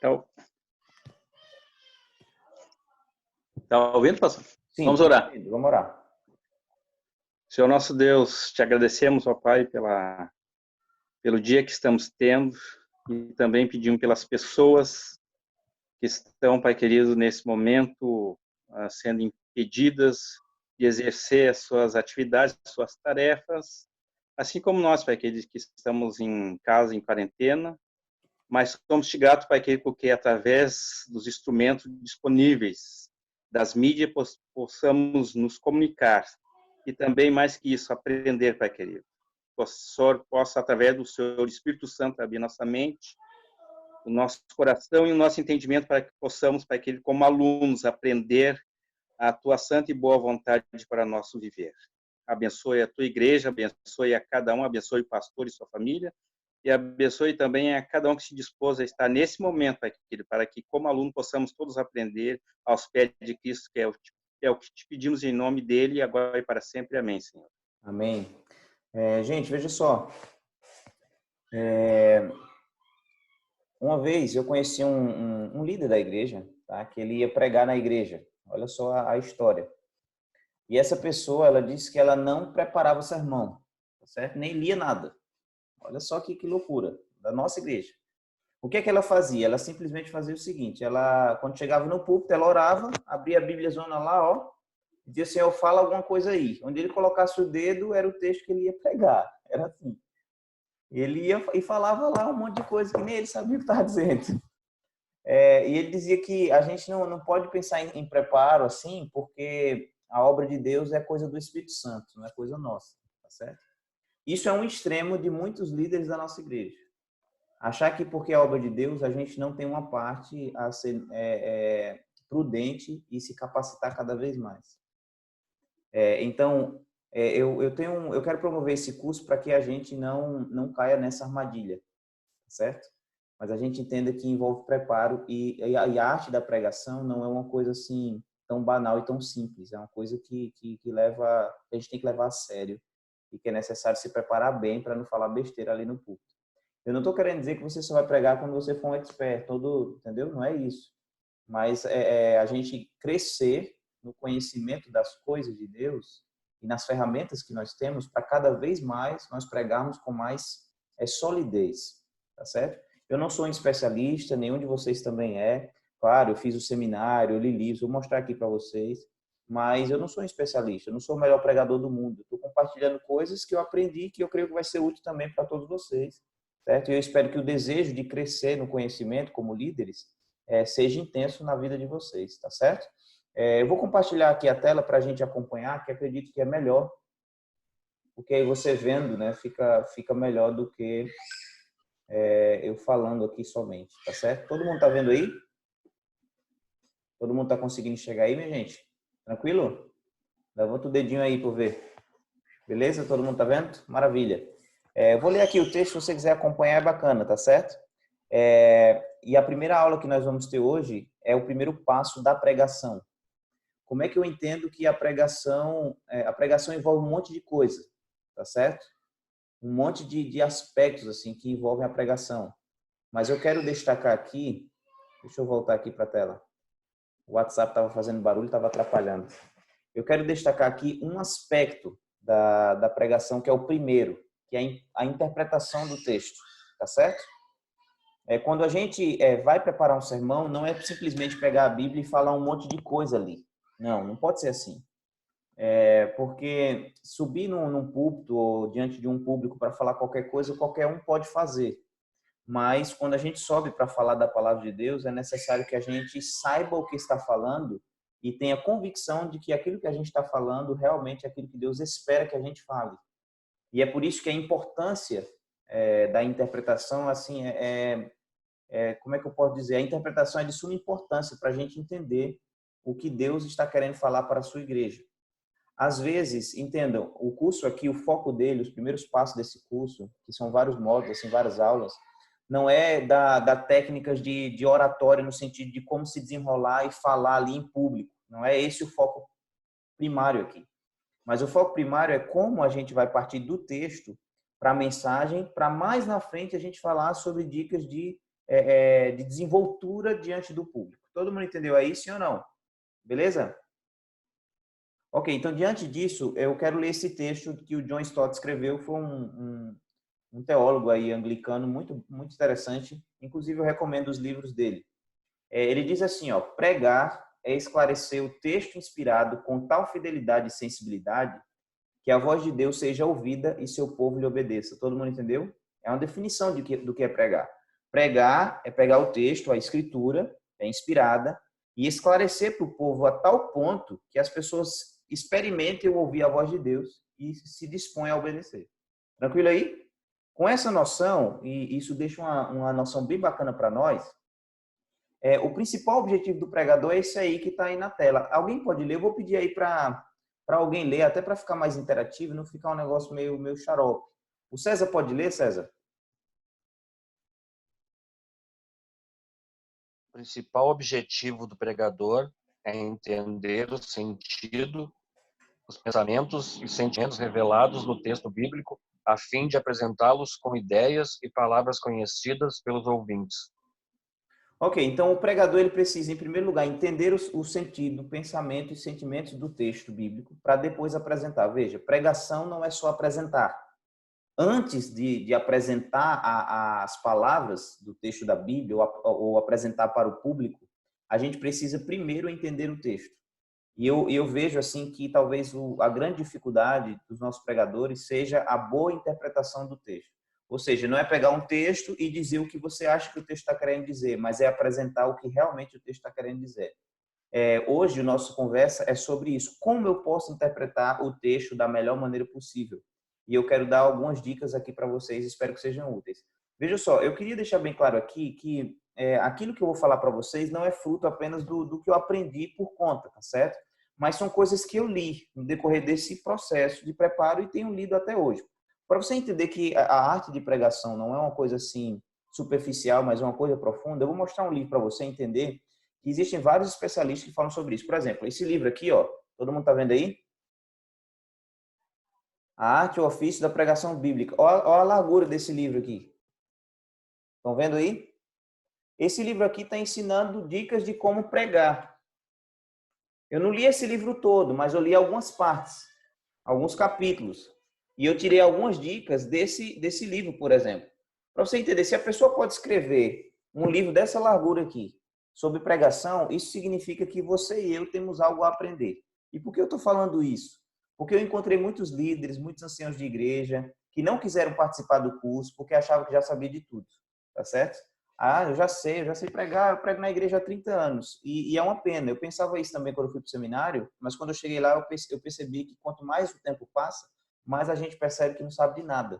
Então, tá ouvindo, pastor? Sim, Vamos orar. vamos orar. Senhor nosso Deus, te agradecemos, ó Pai, pelo dia que estamos tendo e também pedimos pelas pessoas que estão, Pai querido, nesse momento sendo impedidas de exercer as suas atividades, as suas tarefas, assim como nós, Pai querido, que estamos em casa, em quarentena, mas somos te gratos, Pai querido, porque através dos instrumentos disponíveis, das mídias, possamos nos comunicar e também, mais que isso, aprender, Pai querido. O Senhor possa, através do Senhor Espírito Santo, abrir nossa mente, o nosso coração e o nosso entendimento para que possamos, Pai querido, como alunos, aprender a Tua santa e boa vontade para nosso viver. Abençoe a Tua igreja, abençoe a cada um, abençoe o pastor e sua família, e abençoe também a cada um que se dispôs a estar nesse momento, Pai querido, para que, como aluno, possamos todos aprender aos pés de Cristo, que é o que te pedimos em nome dele, agora e para sempre. Amém, Senhor. Amém. Gente, veja só. Uma vez eu conheci um líder da igreja, tá? Que ele ia pregar na igreja. Olha só a história. E essa pessoa, ela disse que ela não preparava o sermão, tá certo? Nem lia nada. Olha só que loucura, da nossa igreja. O que é que ela fazia? Ela simplesmente fazia o seguinte, ela, quando chegava no púlpito, ela orava, abria a Bíblia zona lá, ó, e dizia assim, eu falo alguma coisa aí. Onde ele colocasse o dedo, era o texto que ele ia pregar. Era assim. Ele ia e falava lá um monte de coisa que nem ele sabia o que estava dizendo. E ele dizia que a gente não pode pensar em preparo assim, porque a obra de Deus é coisa do Espírito Santo, não é coisa nossa, tá certo? Isso é um extremo de muitos líderes da nossa igreja. Achar que porque é obra de Deus, a gente não tem uma parte a ser prudente e se capacitar cada vez mais. Então, eu quero promover esse curso para que a gente não caia nessa armadilha, certo? Mas a gente entenda que envolve preparo e a arte da pregação não é uma coisa assim tão banal e tão simples. É uma coisa que a gente tem que levar a sério e que é necessário se preparar bem para não falar besteira ali no púlpito. Eu não estou querendo dizer que você só vai pregar quando você for um expert, entendeu? Não é isso. Mas a gente crescer no conhecimento das coisas de Deus e nas ferramentas que nós temos para cada vez mais nós pregarmos com mais solidez, tá certo? Eu não sou um especialista, nenhum de vocês também é. Claro, eu fiz o seminário, eu li livros, vou mostrar aqui para vocês, mas eu não sou um especialista, eu não sou o melhor pregador do mundo. Estou compartilhando coisas que eu aprendi que eu creio que vai ser útil também para todos vocês, certo? E eu espero que o desejo de crescer no conhecimento como líderes seja intenso na vida de vocês, tá certo? Eu vou compartilhar aqui a tela para a gente acompanhar, que acredito que é melhor, porque aí você vendo, né, fica melhor do que eu falando aqui somente, tá certo? Todo mundo tá vendo aí? Todo mundo tá conseguindo chegar aí, minha gente? Tranquilo? Levanta o dedinho aí para ver. Beleza? Todo mundo tá vendo? Maravilha. Eu vou ler aqui o texto, se você quiser acompanhar, é bacana, tá certo? E a primeira aula que nós vamos ter hoje é o primeiro passo da pregação. Como é que eu entendo que a pregação envolve um monte de coisa, tá certo? Um monte de aspectos assim que envolvem a pregação. Mas eu quero destacar aqui, deixa eu voltar aqui para a tela. O WhatsApp estava fazendo barulho, estava atrapalhando. Eu quero destacar aqui um aspecto da pregação que é o primeiro, que é a interpretação do texto, tá certo? Quando a gente vai preparar um sermão, não é simplesmente pegar a Bíblia e falar um monte de coisa ali. Não pode ser assim. Porque subir num púlpito ou diante de um público para falar qualquer coisa, qualquer um pode fazer. Mas quando a gente sobe para falar da palavra de Deus, é necessário que a gente saiba o que está falando e tenha convicção de que aquilo que a gente está falando realmente é aquilo que Deus espera que a gente fale. E é por isso que a importância da interpretação, assim, como é que eu posso dizer? A interpretação é de suma importância para a gente entender o que Deus está querendo falar para a sua igreja. Às vezes, entendam, o curso aqui, o foco dele, os primeiros passos desse curso, que são vários módulos, assim, várias aulas, não é da técnicas de oratória no sentido de como se desenrolar e falar ali em público. Não é esse o foco primário aqui. Mas o foco primário é como a gente vai partir do texto para a mensagem, para mais na frente a gente falar sobre dicas de de desenvoltura diante do público. Todo mundo entendeu aí, sim ou não? Beleza? Ok, então diante disso, eu quero ler esse texto que o John Stott escreveu, foi um teólogo aí anglicano muito, muito interessante, inclusive eu recomendo os livros dele. Ele diz assim, ó, pregar é esclarecer o texto inspirado com tal fidelidade e sensibilidade que a voz de Deus seja ouvida e seu povo lhe obedeça. Todo mundo entendeu? É uma definição do que é pregar. Pregar é pegar o texto, a escritura, é inspirada, e esclarecer para o povo a tal ponto que as pessoas experimentem ouvir a voz de Deus e se dispõem a obedecer. Tranquilo aí? Com essa noção, e isso deixa uma noção bem bacana para nós, o principal objetivo do pregador é esse aí que está aí na tela. Alguém pode ler? Eu vou pedir aí para alguém ler, até para ficar mais interativo e não ficar um negócio meio xarope. O César pode ler, César? O principal objetivo do pregador é entender o sentido, os pensamentos e sentimentos revelados no texto bíblico, a fim de apresentá-los com ideias e palavras conhecidas pelos ouvintes. Ok, então o pregador ele precisa, em primeiro lugar, entender o sentido, o pensamento e sentimentos do texto bíblico para depois apresentar. Veja, pregação não é só apresentar. Antes de apresentar as palavras do texto da Bíblia ou apresentar para o público, a gente precisa primeiro entender o texto. E eu vejo assim que talvez a grande dificuldade dos nossos pregadores seja a boa interpretação do texto. Ou seja, não é pegar um texto e dizer o que você acha que o texto está querendo dizer, mas é apresentar o que realmente o texto está querendo dizer. Hoje, a nossa conversa é sobre isso. Como eu posso interpretar o texto da melhor maneira possível? E eu quero dar algumas dicas aqui para vocês, espero que sejam úteis. Veja só, eu queria deixar bem claro aqui que aquilo que eu vou falar para vocês não é fruto apenas do que eu aprendi por conta, tá certo? Mas são coisas que eu li no decorrer desse processo de preparo e tenho lido até hoje. Para você entender que a arte de pregação não é uma coisa assim superficial, mas é uma coisa profunda, eu vou mostrar um livro para você entender que existem vários especialistas que falam sobre isso. Por exemplo, esse livro aqui, ó, todo mundo está vendo aí? A Arte e o Ofício da Pregação Bíblica. Olha a largura desse livro aqui. Estão vendo aí? Esse livro aqui está ensinando dicas de como pregar. Eu não li esse livro todo, mas eu li algumas partes, alguns capítulos. E eu tirei algumas dicas desse livro, por exemplo. Para você entender, se a pessoa pode escrever um livro dessa largura aqui, sobre pregação, isso significa que você e eu temos algo a aprender. E por que eu estou falando isso? Porque eu encontrei muitos líderes, muitos anciãos de igreja, que não quiseram participar do curso porque achavam que já sabia de tudo. Tá certo? Ah, eu já sei pregar, eu prego na igreja há 30 anos. E é uma pena. Eu pensava isso também quando eu fui para o seminário, mas quando eu cheguei lá, eu percebi que quanto mais o tempo passa, mais a gente percebe que não sabe de nada.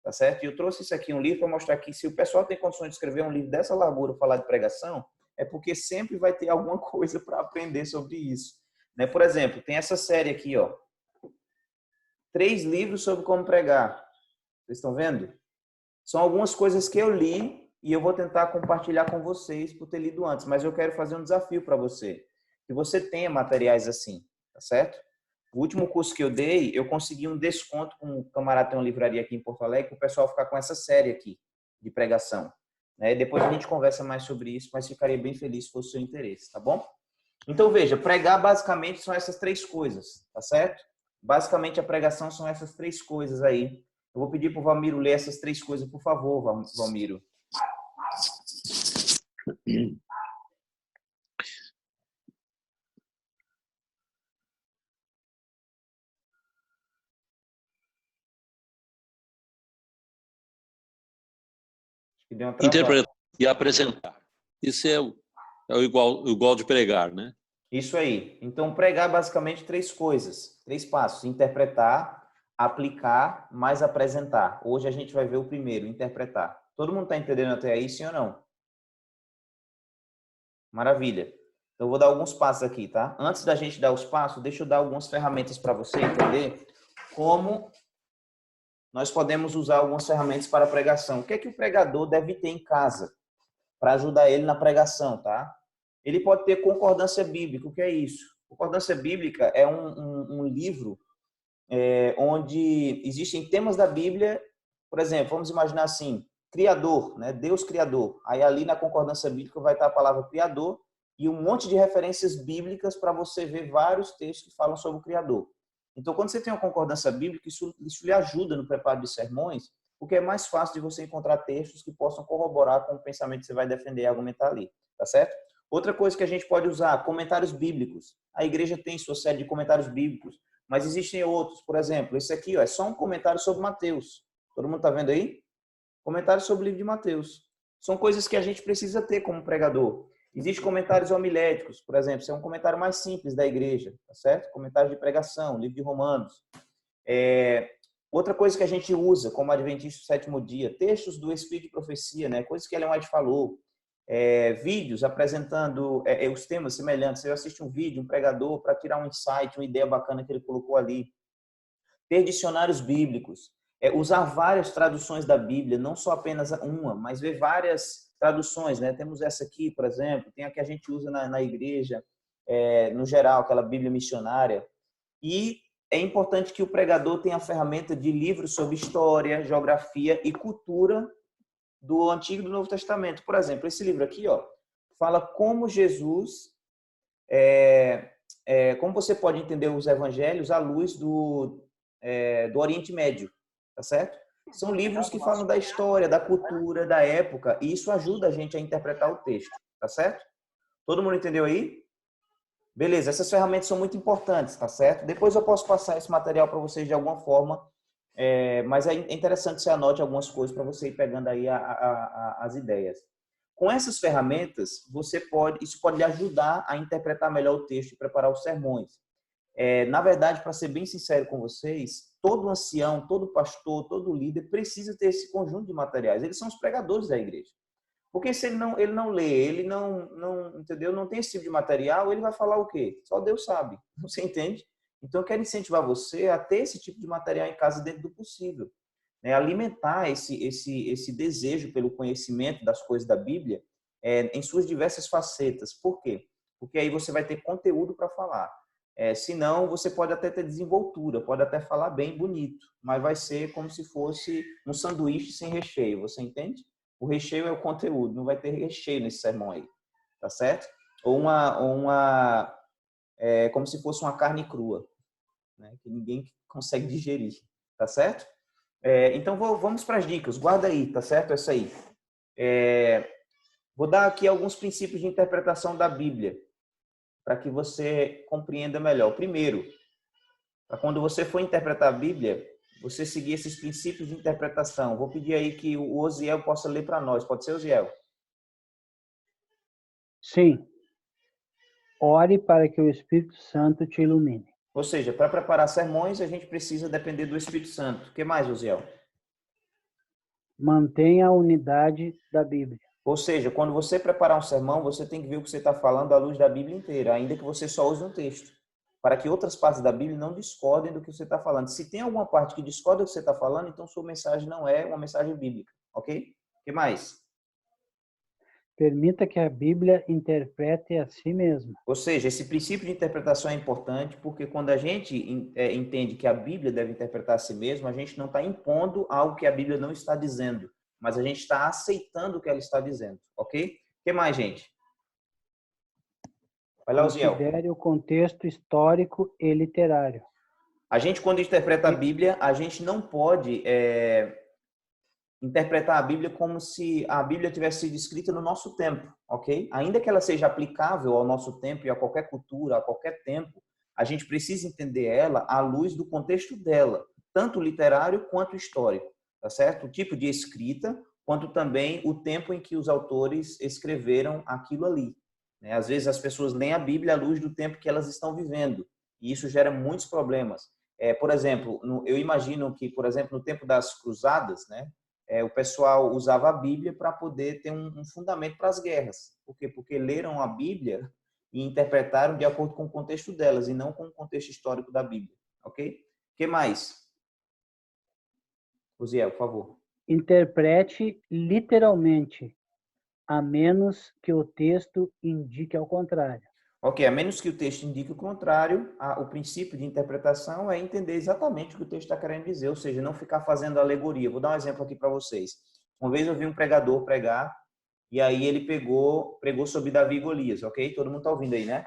Tá certo? E eu trouxe isso aqui, um livro, para mostrar que se o pessoal tem condições de escrever um livro dessa largura, falar de pregação, é porque sempre vai ter alguma coisa para aprender sobre isso. Né? Por exemplo, tem essa série aqui, ó. 3 livros sobre como pregar. Vocês estão vendo? São algumas coisas que eu li e eu vou tentar compartilhar com vocês por ter lido antes, mas eu quero fazer um desafio para você. Que você tenha materiais assim, tá certo? O último curso que eu dei, eu consegui um desconto com um camarada tem uma livraria aqui em Porto Alegre, para o pessoal ficar com essa série aqui de pregação. Depois a gente conversa mais sobre isso, mas ficaria bem feliz se fosse o seu interesse, tá bom? Então, veja, pregar basicamente são essas 3 coisas, tá certo? Basicamente, a pregação são essas 3 coisas aí. Eu vou pedir para o Valmiro ler essas 3 coisas, por favor, Valmiro. Interpretar e apresentar. Isso é o igual de pregar, né? Isso aí. Então, pregar basicamente 3 coisas, 3 passos. Interpretar, aplicar, mais apresentar. Hoje a gente vai ver o primeiro, interpretar. Todo mundo está entendendo até aí, sim ou não? Maravilha. Então, eu vou dar alguns passos aqui, tá? Antes da gente dar os passos, deixa eu dar algumas ferramentas para você entender como nós podemos usar algumas ferramentas para a pregação. O que é que o pregador deve ter em casa para ajudar ele na pregação, tá? Ele pode ter concordância bíblica. O que é isso? Concordância bíblica é um livro onde existem temas da Bíblia. Por exemplo, vamos imaginar assim, Criador, né? Deus Criador. Aí ali na concordância bíblica vai estar a palavra Criador e um monte de referências bíblicas para você ver vários textos que falam sobre o Criador. Então, quando você tem uma concordância bíblica, isso lhe ajuda no preparo de sermões, porque é mais fácil de você encontrar textos que possam corroborar com o pensamento que você vai defender e argumentar ali, tá certo? Outra coisa que a gente pode usar, comentários bíblicos. A igreja tem sua série de comentários bíblicos, mas existem outros. Por exemplo, esse aqui ó, é só um comentário sobre Mateus. Todo mundo está vendo aí? Comentário sobre o livro de Mateus. São coisas que a gente precisa ter como pregador. Existem comentários homiléticos, por exemplo, isso é um comentário mais simples da igreja, tá certo? Comentário de pregação, livro de Romanos. Outra coisa que a gente usa como adventista do sétimo dia, textos do Espírito de Profecia, né? Coisas que Ellen White falou. Vídeos apresentando os temas semelhantes. Você assiste um vídeo, um pregador, para tirar um insight, uma ideia bacana que ele colocou ali. Ter dicionários bíblicos. Usar várias traduções da Bíblia, não só apenas uma, mas ver várias traduções, né? Temos essa aqui, por exemplo, tem a que a gente usa na igreja, no geral, aquela Bíblia missionária. E é importante que o pregador tenha a ferramenta de livros sobre história, geografia e cultura do Antigo e do Novo Testamento. Por exemplo, esse livro aqui, ó, fala como Jesus, como você pode entender os evangelhos à luz do Oriente Médio, tá certo? São livros que falam da história, da cultura, da época, e isso ajuda a gente a interpretar o texto, tá certo? Todo mundo entendeu aí? Beleza, essas ferramentas são muito importantes, tá certo? Depois eu posso passar esse material para vocês de alguma forma, mas é interessante que você anote algumas coisas para você ir pegando aí as ideias. Com essas ferramentas, isso pode lhe ajudar a interpretar melhor o texto e preparar os sermões. Na verdade, para ser bem sincero com vocês, todo ancião, todo pastor, todo líder precisa ter esse conjunto de materiais. Eles são os pregadores da igreja. Porque se ele não lê, ele entendeu? Não tem esse tipo de material, ele vai falar o quê? Só Deus sabe. Você entende? Então, eu quero incentivar você a ter esse tipo de material em casa dentro do possível. Né? Alimentar esse desejo pelo conhecimento das coisas da Bíblia em suas diversas facetas. Por quê? Porque aí você vai ter conteúdo para falar. Senão, você pode até ter desenvoltura, pode até falar bem bonito, mas vai ser como se fosse um sanduíche sem recheio, você entende? O recheio é o conteúdo, não vai ter recheio nesse sermão aí, tá certo? Ou como se fosse uma carne crua, né? Que ninguém consegue digerir, tá certo? Então, vamos para as dicas, guarda aí, tá certo? Essa aí. Vou dar aqui alguns princípios de interpretação da Bíblia, para que você compreenda melhor. Primeiro, para quando você for interpretar a Bíblia, você seguir esses princípios de interpretação. Vou pedir aí que o Osiel possa ler para nós. Pode ser, Osiel? Sim. Ore para que o Espírito Santo te ilumine. Ou seja, para preparar sermões, a gente precisa depender do Espírito Santo. O que mais, Osiel? Mantenha a unidade da Bíblia. Ou seja, quando você preparar um sermão, você tem que ver o que você está falando à luz da Bíblia inteira, ainda que você só use um texto, para que outras partes da Bíblia não discordem do que você está falando. Se tem alguma parte que discorda do que você está falando, então sua mensagem não é uma mensagem bíblica, ok? O que mais? Permita que a Bíblia interprete a si mesma. Ou seja, esse princípio de interpretação é importante porque quando a gente entende que a Bíblia deve interpretar a si mesma, a gente não está impondo algo que a Bíblia não está dizendo, mas a gente está aceitando o que ela está dizendo, ok? O que mais, gente? Vai lá, Osiel. Considere o contexto histórico e literário. A gente, quando interpreta a Bíblia, a gente não pode interpretar a Bíblia como se a Bíblia tivesse sido escrita no nosso tempo, ok? Ainda que ela seja aplicável ao nosso tempo e a qualquer cultura, a qualquer tempo, a gente precisa entender ela à luz do contexto dela, tanto literário quanto histórico, tá certo? O tipo de escrita, quanto também o tempo em que os autores escreveram aquilo ali. Às vezes as pessoas leem a Bíblia à luz do tempo que elas estão vivendo, e isso gera muitos problemas. Por exemplo, eu imagino que, por exemplo, no tempo das cruzadas, né, o pessoal usava a Bíblia para poder ter um fundamento para as guerras. Por quê? Porque leram a Bíblia e interpretaram de acordo com o contexto delas, e não com o contexto histórico da Bíblia. Ok? O que mais? Osiel, por favor. Interprete literalmente, a menos que o texto indique ao contrário. Ok, a menos que o texto indique o contrário, o princípio de interpretação é entender exatamente o que o texto está querendo dizer, ou seja, não ficar fazendo alegoria. Vou dar um exemplo aqui para vocês. Uma vez eu vi um pregador pregar, e aí ele pregou sobre Davi e Golias, ok? Todo mundo está ouvindo aí, né?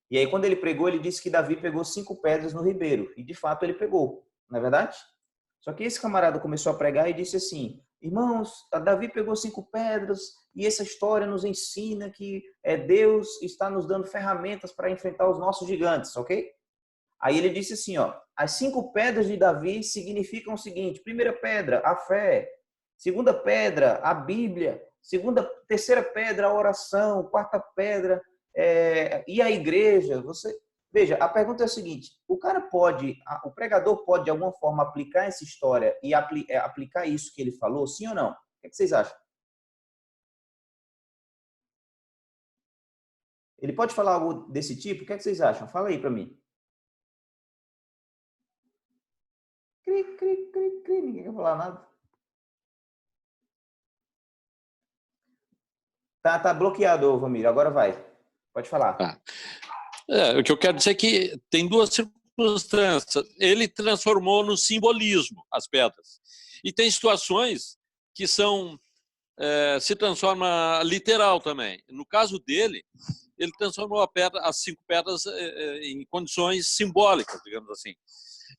E aí quando ele pregou, ele disse que Davi pegou 5 pedras no ribeiro, e de fato ele pegou, não é verdade? Só que esse camarada começou a pregar e disse assim: irmãos, Davi pegou 5 pedras e essa história nos ensina que Deus está nos dando ferramentas para enfrentar os nossos gigantes, ok? Aí ele disse assim, ó, as 5 pedras de Davi significam o seguinte: primeira pedra, a fé; segunda pedra, a Bíblia; terceira pedra, a oração; quarta pedra, e a igreja. Veja, a pergunta é a seguinte: o pregador pode de alguma forma aplicar essa história e aplicar isso que ele falou, sim ou não? O que vocês acham? Ele pode falar algo desse tipo? O que vocês acham? Fala aí para mim. Cri, cri, cri, cri. Ninguém quer falar nada. Tá bloqueado, Vamírio. Agora vai. Pode falar. Tá. O que eu quero dizer é que tem duas circunstâncias. Ele transformou no simbolismo as pedras. E tem situações que se transforma literal também. No caso dele, ele transformou as 5 pedras em condições simbólicas, digamos assim.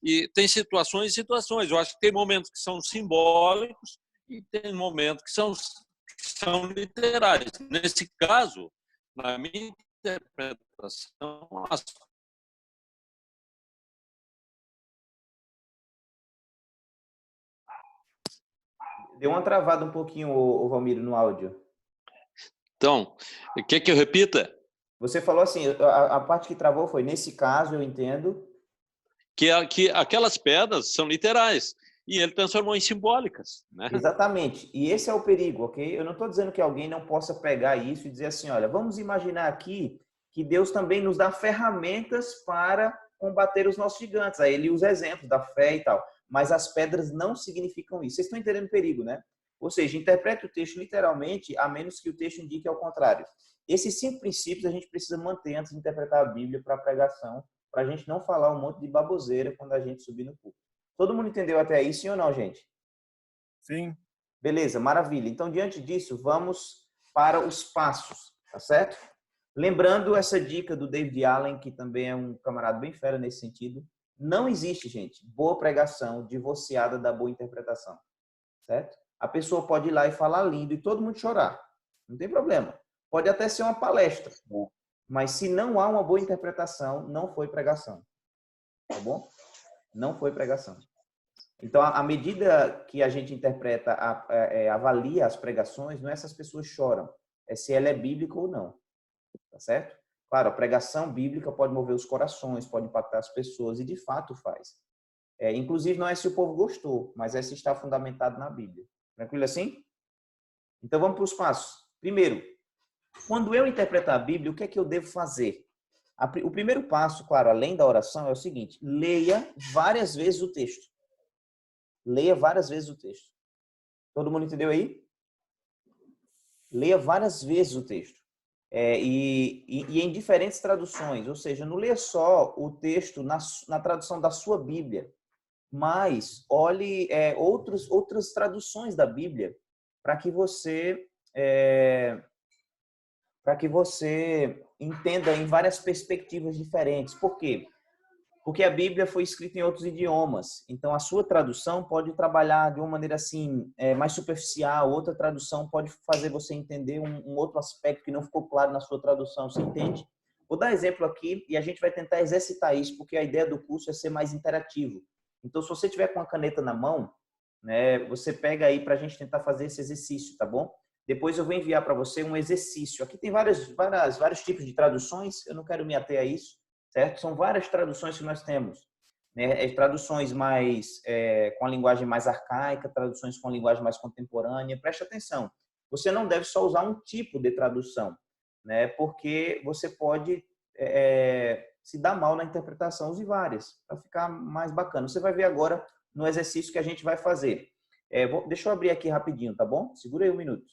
E tem situações e situações. Eu acho que tem momentos que são simbólicos e tem momentos que são literais. Nesse caso, na minha interpretação, Deu uma travada um pouquinho, o Valmiro, no áudio. Então, quer que eu repita? Você falou assim, a parte que travou foi: nesse caso, eu entendo Que aquelas pedras são literais e ele transformou em simbólicas, né? Exatamente. E esse é o perigo, ok? Eu não estou dizendo que alguém não possa pegar isso e dizer assim: olha, vamos imaginar aqui que Deus também nos dá ferramentas para combater os nossos gigantes. Aí ele usa exemplos da fé e tal. Mas as pedras não significam isso. Vocês estão entendendo o perigo, né? Ou seja, interprete o texto literalmente, a menos que o texto indique ao contrário. Esses 5 princípios a gente precisa manter antes de interpretar a Bíblia para a pregação, para a gente não falar um monte de baboseira quando a gente subir no púlpito. Todo mundo entendeu até aí, sim ou não, gente? Sim. Beleza, maravilha. Então, diante disso, vamos para os passos, tá certo? Lembrando essa dica do David Allen, que também é um camarada bem fera nesse sentido. Não existe, gente, boa pregação divorciada da boa interpretação, certo? A pessoa pode ir lá e falar lindo e todo mundo chorar. Não tem problema. Pode até ser uma palestra. Mas se não há uma boa interpretação, não foi pregação. Tá bom? Não foi pregação. Então, à medida que a gente interpreta, avalia as pregações, não é se as pessoas choram, é se ela é bíblica ou não. Tá certo? Claro, a pregação bíblica pode mover os corações, pode impactar as pessoas, e de fato faz. Inclusive, não é se o povo gostou, mas é se está fundamentado na Bíblia. Tranquilo assim? Então, vamos para os passos. Primeiro, quando eu interpretar a Bíblia, o que é que eu devo fazer? O primeiro passo, claro, além da oração, é o seguinte: leia várias vezes o texto. Leia várias vezes o texto. Todo mundo entendeu aí? Leia várias vezes o texto. E em diferentes traduções. Ou seja, não leia só o texto na tradução da sua Bíblia, mas olhe outras traduções da Bíblia para que você entenda em várias perspectivas diferentes. Por quê? Porque a Bíblia foi escrita em outros idiomas. Então, a sua tradução pode trabalhar de uma maneira assim, mais superficial. Outra tradução pode fazer você entender um outro aspecto que não ficou claro na sua tradução. Você entende? Vou dar exemplo aqui e a gente vai tentar exercitar isso, porque a ideia do curso é ser mais interativo. Então, se você tiver com a caneta na mão, né, você pega aí para a gente tentar fazer esse exercício, tá bom? Depois eu vou enviar para você um exercício. Aqui tem vários tipos de traduções, eu não quero me ater a isso, certo? São várias traduções que nós temos, né? Traduções mais com a linguagem mais arcaica, traduções com a linguagem mais contemporânea. Preste atenção, você não deve só usar um tipo de tradução, né? Porque você pode se dar mal na interpretação, use várias, para ficar mais bacana. Você vai ver agora no exercício que a gente vai fazer. Deixa eu abrir aqui rapidinho, tá bom? Segura aí um minuto.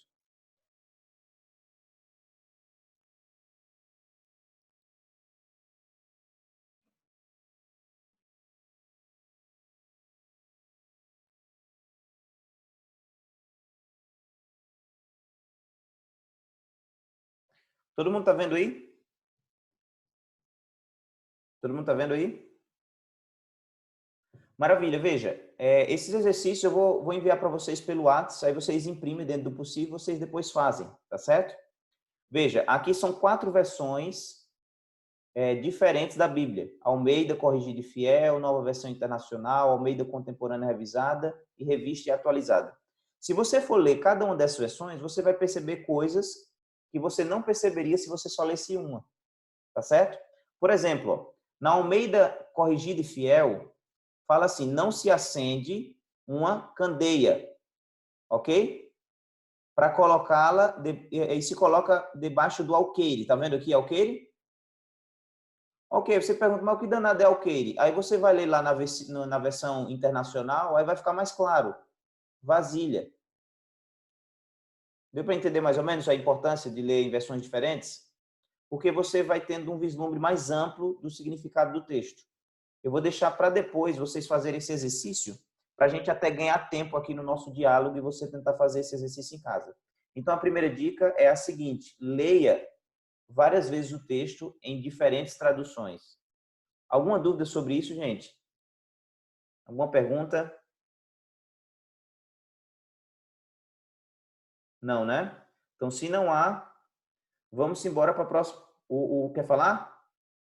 Todo mundo está vendo aí? Todo mundo está vendo aí? Maravilha, veja, esses exercícios eu vou enviar para vocês pelo WhatsApp, aí vocês imprimem dentro do possível, vocês depois fazem, tá certo? Veja, aqui são 4 versões diferentes da Bíblia. Almeida Corrigida e Fiel, Nova Versão Internacional, Almeida Contemporânea Revisada e Revista e Atualizada. Se você for ler cada uma dessas versões, você vai perceber coisas que você não perceberia se você só lesse uma, tá certo? Por exemplo, ó, na Almeida Corrigida e Fiel, fala assim, não se acende uma candeia, ok? Para colocá-la, e se coloca debaixo do alqueire. Tá vendo aqui alqueire? Ok, você pergunta, mas o que danado é alqueire? Aí você vai ler lá na versão internacional, aí vai ficar mais claro. Vasilha. Deu para entender mais ou menos a importância de ler em versões diferentes? Porque você vai tendo um vislumbre mais amplo do significado do texto. Eu vou deixar para depois vocês fazerem esse exercício, para a gente até ganhar tempo aqui no nosso diálogo e você tentar fazer esse exercício em casa. Então, a primeira dica é a seguinte, leia várias vezes o texto em diferentes traduções. Alguma dúvida sobre isso, gente? Alguma pergunta? Não, né? Então, se não há, vamos embora para a próxima. Quer falar?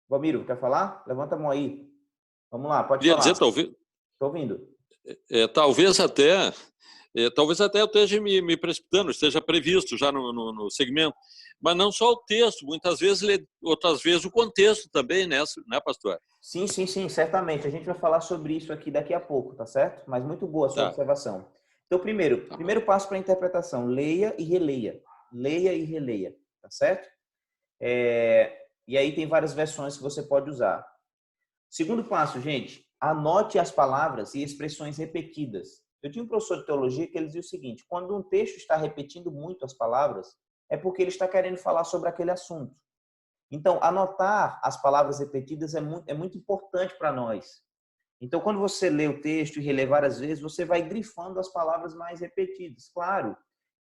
Valmiro, quer falar? Levanta a mão aí. Vamos lá, pode falar. Dizer, talvez, estou ouvindo. Talvez até eu esteja me precipitando, esteja previsto já no segmento, mas não só o texto, muitas vezes, outras vezes o contexto também, né, pastor? Sim, certamente. A gente vai falar sobre isso aqui daqui a pouco, tá certo? Mas muito boa a sua observação. Então, primeiro passo para a interpretação, leia e releia. Leia e releia, tá certo? E aí tem várias versões que você pode usar. Segundo passo, gente, anote as palavras e expressões repetidas. Eu tinha um professor de teologia que ele dizia o seguinte, quando um texto está repetindo muito as palavras, é porque ele está querendo falar sobre aquele assunto. Então, anotar as palavras repetidas é muito importante para nós. Então, quando você lê o texto e relê várias vezes, você vai grifando as palavras mais repetidas. Claro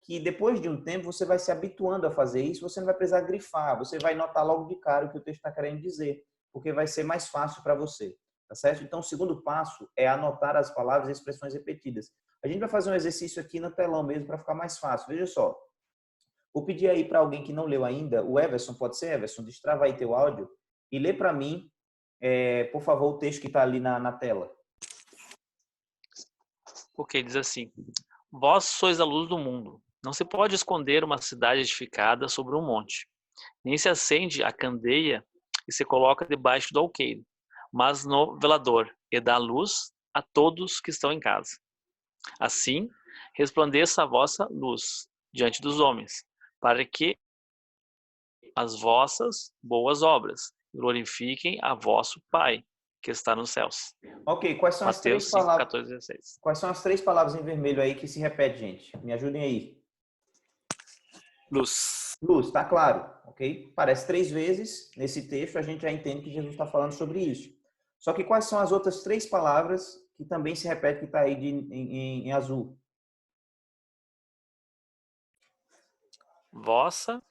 que depois de um tempo você vai se habituando a fazer isso, você não vai precisar grifar, você vai notar logo de cara o que o texto está querendo dizer, porque vai ser mais fácil para você, tá certo? Então, o segundo passo é anotar as palavras e expressões repetidas. A gente vai fazer um exercício aqui no telão mesmo para ficar mais fácil. Veja só. Vou pedir aí para alguém que não leu ainda, o Everson, pode ser, Everson? Destrava aí teu áudio e lê para mim, por favor, o texto que está ali na tela. Ok, diz assim. Vós sois a luz do mundo. Não se pode esconder uma cidade edificada sobre um monte. Nem se acende a candeia e se coloca debaixo do alqueire, mas no velador, e dá luz a todos que estão em casa. Assim, resplandeça a vossa luz diante dos homens, para que as vossas boas obras glorifiquem a vosso Pai, que está nos céus. Ok, quais são as três Mateus 5, palavras? 14, 16. Quais são as 3 palavras em vermelho aí que se repete, gente? Me ajudem aí. Luz. Luz, tá claro, ok? Parece 3 vezes nesse texto, a gente já entende que Jesus está falando sobre isso. Só que quais são as outras 3 palavras que também se repetem, que está aí em azul? Vossa,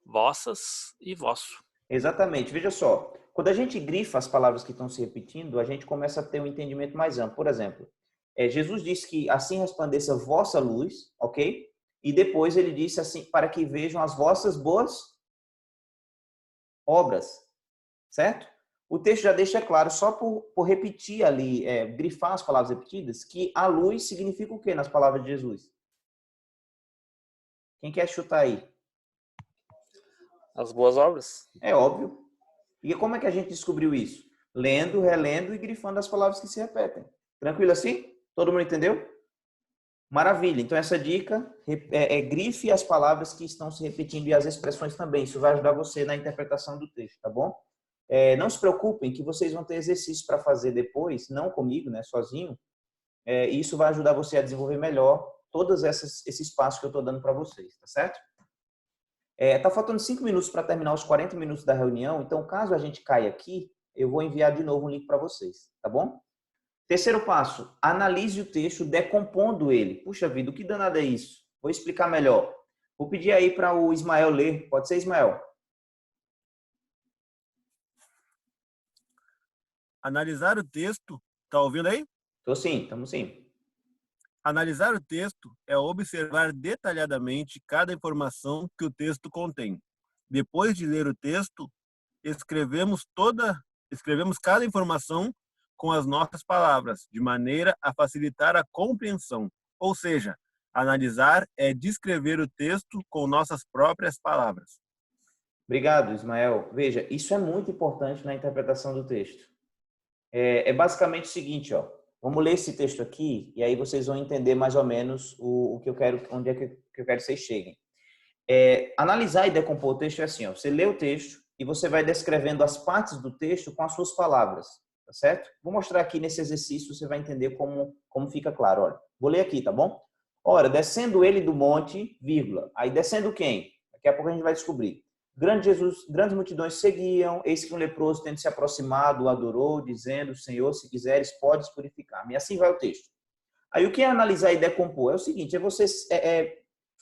vossas e vosso. Exatamente. Veja só, quando a gente grifa as palavras que estão se repetindo, a gente começa a ter um entendimento mais amplo. Por exemplo, Jesus disse que assim resplandeça a vossa luz, ok? E depois ele disse assim, para que vejam as vossas boas obras, certo? O texto já deixa claro, só por repetir ali, grifar as palavras repetidas, que a luz significa o quê nas palavras de Jesus? Quem quer chutar aí? As boas obras? É óbvio. E como é que a gente descobriu isso? Lendo, relendo e grifando as palavras que se repetem. Tranquilo assim? Todo mundo entendeu? Maravilha. Então, essa dica grife as palavras que estão se repetindo e as expressões também. Isso vai ajudar você na interpretação do texto, tá bom? Não se preocupem que vocês vão ter exercício para fazer depois, não comigo, né, sozinho. E isso vai ajudar você a desenvolver melhor todos esses passos que eu estou dando para vocês, tá certo? Tá faltando 5 minutos para terminar os 40 minutos da reunião, então caso a gente caia aqui, eu vou enviar de novo um link para vocês, tá bom? Terceiro passo, analise o texto decompondo ele. Puxa vida, o que danado é isso? Vou explicar melhor. Vou pedir aí para o Ismael ler. Pode ser, Ismael? Analisar o texto. Tá ouvindo aí? Tô sim, estamos sim. Analisar o texto é observar detalhadamente cada informação que o texto contém. Depois de ler o texto, escrevemos cada informação com as nossas palavras, de maneira a facilitar a compreensão. Ou seja, analisar é descrever o texto com nossas próprias palavras. Obrigado, Ismael. Veja, isso é muito importante na interpretação do texto. É basicamente o seguinte, ó. Vamos ler esse texto aqui e aí vocês vão entender mais ou menos o que eu quero, onde é que eu quero que vocês cheguem. Analisar e decompor o texto é assim, ó. Você lê o texto e você vai descrevendo as partes do texto com as suas palavras, tá certo? Vou mostrar aqui nesse exercício, você vai entender como fica claro. Olha, vou ler aqui, tá bom? Ora, descendo ele do monte, vírgula. Aí descendo quem? Daqui a pouco a gente vai descobrir. Grandes multidões seguiam, eis que um leproso, tendo se aproximado, o adorou, dizendo, Senhor, se quiseres, podes purificar-me. E assim vai o texto. Aí o que é analisar e decompor? É o seguinte, é você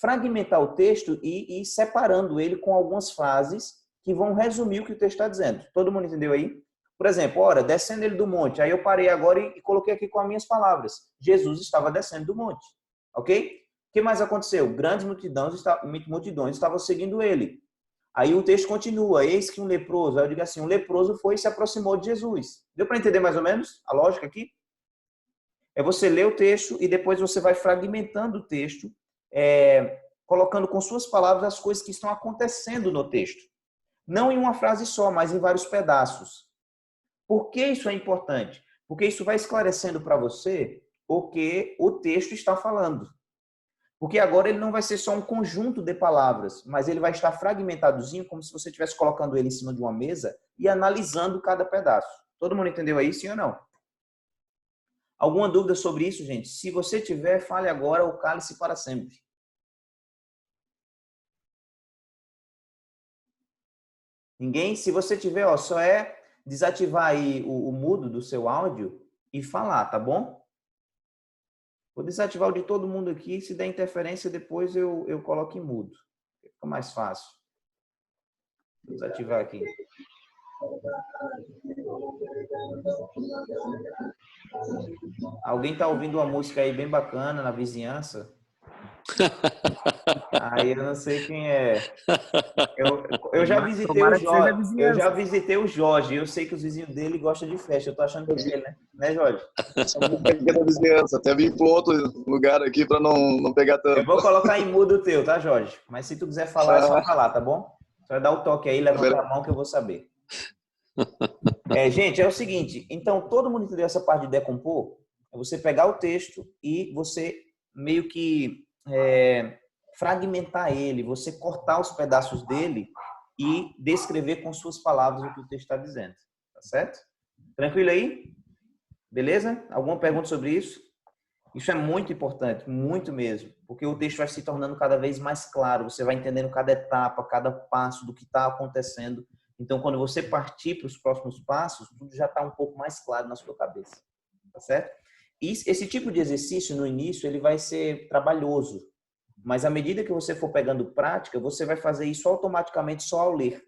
fragmentar o texto e ir separando ele com algumas frases que vão resumir o que o texto está dizendo. Todo mundo entendeu aí? Por exemplo, ora, descendo ele do monte. Aí eu parei agora e coloquei aqui com as minhas palavras. Jesus estava descendo do monte. Ok? O que mais aconteceu? Grandes multidões estavam seguindo ele. Aí o texto continua, eis que um leproso, aí eu digo assim, um leproso foi e se aproximou de Jesus. Deu para entender mais ou menos a lógica aqui? É você ler o texto e depois você vai fragmentando o texto, colocando com suas palavras as coisas que estão acontecendo no texto. Não em uma frase só, mas em vários pedaços. Por que isso é importante? Porque isso vai esclarecendo para você o que o texto está falando. Porque agora ele não vai ser só um conjunto de palavras, mas ele vai estar fragmentadozinho, como se você estivesse colocando ele em cima de uma mesa e analisando cada pedaço. Todo mundo entendeu aí, sim ou não? Alguma dúvida sobre isso, gente? Se você tiver, fale agora ou cale-se para sempre. Ninguém? Se você tiver, ó, só é desativar aí o mudo do seu áudio e falar, tá bom? Vou desativar o de todo mundo aqui. Se der interferência, depois eu coloco em mudo. Fica mais fácil. Vou desativar aqui. Alguém está ouvindo uma música aí bem bacana na vizinhança? Aí eu não sei quem é. Eu já visitei o Jorge. Eu já visitei o Jorge. Eu sei que os vizinhos dele gostam de festa. Eu tô achando que é ele, né? Né, Jorge? Da vizinhança. Até vim para outro lugar aqui para não pegar tanto. Eu vou colocar em mudo o teu, tá, Jorge? Mas se tu quiser falar, é só falar, tá bom? Você vai dar o toque aí, levanta a mão que eu vou saber. Gente, é o seguinte. Então, todo mundo entendeu essa parte de decompor? É você pegar o texto e você meio que fragmentar ele, você cortar os pedaços dele e descrever com suas palavras o que o texto está dizendo. Tá certo? Tranquilo aí? Beleza? Alguma pergunta sobre isso? Isso é muito importante, muito mesmo, porque o texto vai se tornando cada vez mais claro, você vai entendendo cada etapa, cada passo do que está acontecendo. Então, quando você partir para os próximos passos, tudo já está um pouco mais claro na sua cabeça. Tá certo? E esse tipo de exercício, no início, ele vai ser trabalhoso, mas à medida que você for pegando prática, você vai fazer isso automaticamente só ao ler.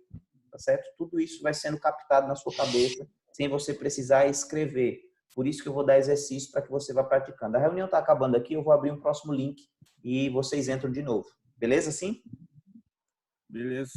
Tá certo? Tudo isso vai sendo captado na sua cabeça, sem você precisar escrever. Por isso que eu vou dar exercício para que você vá praticando. A reunião está acabando aqui, eu vou abrir um próximo link e vocês entram de novo. Beleza, sim? Beleza.